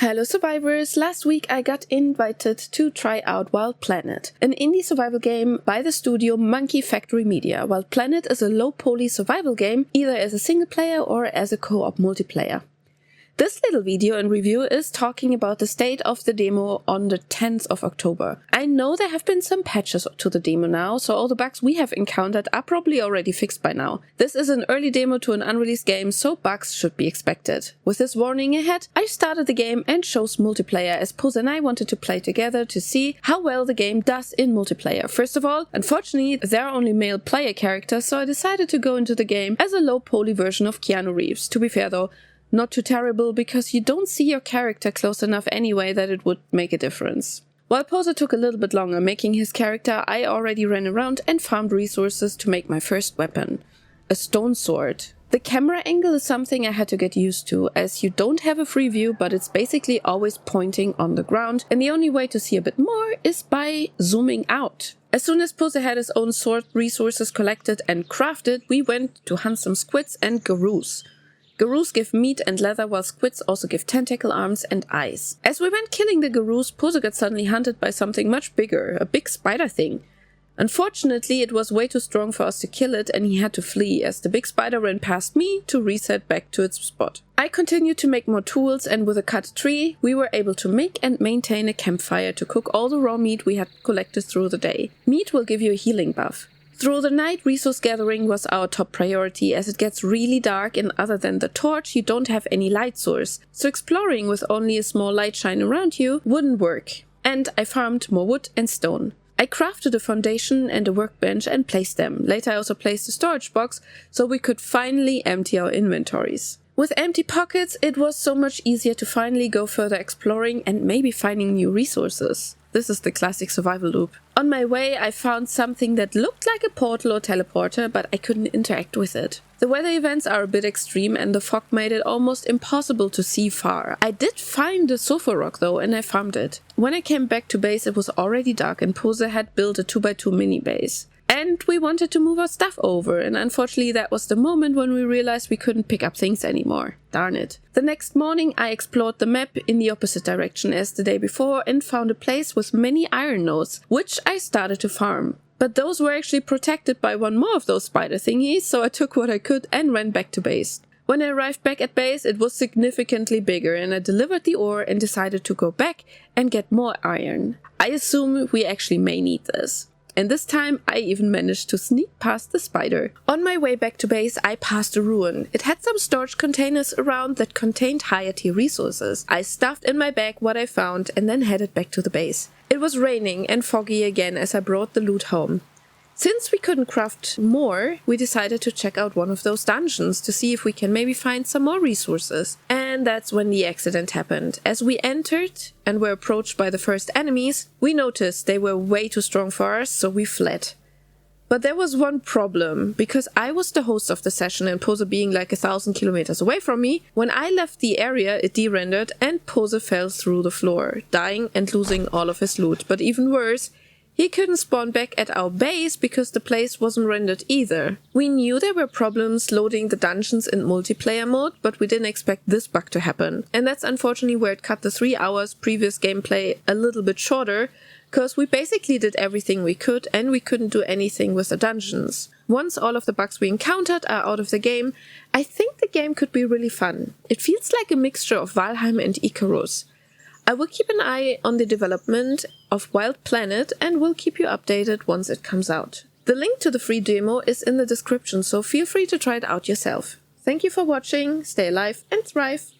Hello survivors! Last week I got invited to try out Wild Planet, an indie survival game by the studio Monkey Factory Media. Wild Planet is a low-poly survival game, either as a single player or as a co-op multiplayer. This little video and review is talking about the state of the demo on the 10th of October. I know there have been some patches to the demo now, so all the bugs we have encountered are probably already fixed by now. This is an early demo to an unreleased game, so bugs should be expected. With this warning ahead, I started the game and chose multiplayer as Pose and I wanted to play together to see how well the game does in multiplayer. First of all, unfortunately, there are only male player characters, so I decided to go into the game as a low-poly version of Keanu Reeves. To be fair though, not too terrible, because you don't see your character close enough anyway that it would make a difference. While Poser took a little bit longer making his character, I already ran around and farmed resources to make my first weapon, a stone sword. The camera angle is something I had to get used to, as you don't have a free view, but it's basically always pointing on the ground, and the only way to see a bit more is by zooming out. As soon as Poser had his own sword resources collected and crafted, we went to hunt some squids and gurus. Gurus give meat and leather, while squids also give tentacle arms and eyes. As we went killing the gurus, Poser got suddenly hunted by something much bigger, a big spider thing. Unfortunately, it was way too strong for us to kill it, and he had to flee as the big spider ran past me to reset back to its spot. I continued to make more tools, and with a cut tree, we were able to make and maintain a campfire to cook all the raw meat we had collected through the day. Meat will give you a healing buff. Through the night, resource gathering was our top priority, as it gets really dark and other than the torch you don't have any light source, so exploring with only a small light shine around you wouldn't work. And I farmed more wood and stone. I crafted a foundation and a workbench and placed them. Later I also placed a storage box so we could finally empty our inventories. With empty pockets, it was so much easier to finally go further exploring and maybe finding new resources. This is the classic survival loop. On my way, I found something that looked like a portal or teleporter, but I couldn't interact with it. The weather events are a bit extreme and the fog made it almost impossible to see far. I did find a sulfur rock though, and I farmed it. When I came back to base, it was already dark and Poser had built a 2x2 mini base. And we wanted to move our stuff over, and unfortunately that was the moment when we realized we couldn't pick up things anymore. Darn it. The next morning I explored the map in the opposite direction as the day before and found a place with many iron nodes, which I started to farm. But those were actually protected by one more of those spider thingies, so I took what I could and ran back to base. When I arrived back at base, it was significantly bigger, and I delivered the ore and decided to go back and get more iron. I assume we actually may need this. And this time I even managed to sneak past the spider. On my way back to base, I passed a ruin. It had some storage containers around that contained higher tier resources. I stuffed in my bag what I found and then headed back to the base. It was raining and foggy again as I brought the loot home. Since we couldn't craft more, we decided to check out one of those dungeons to see if we can maybe find some more resources. And that's when the accident happened. As we entered and were approached by the first enemies, we noticed they were way too strong for us, so we fled. But there was one problem, because I was the host of the session and Poser being like 1,000 kilometers away from me. When I left the area, it de-rendered and Poser fell through the floor, dying and losing all of his loot. But even worse, he couldn't spawn back at our base because the place wasn't rendered either. We knew there were problems loading the dungeons in multiplayer mode, but we didn't expect this bug to happen. And that's unfortunately where it cut the 3 hours previous gameplay a little bit shorter, because we basically did everything we could and we couldn't do anything with the dungeons. Once all of the bugs we encountered are out of the game, I think the game could be really fun. It feels like a mixture of Valheim and Icarus. I will keep an eye on the development of Wild Planet and will keep you updated once it comes out. The link to the free demo is in the description, so feel free to try it out yourself. Thank you for watching, stay alive and thrive!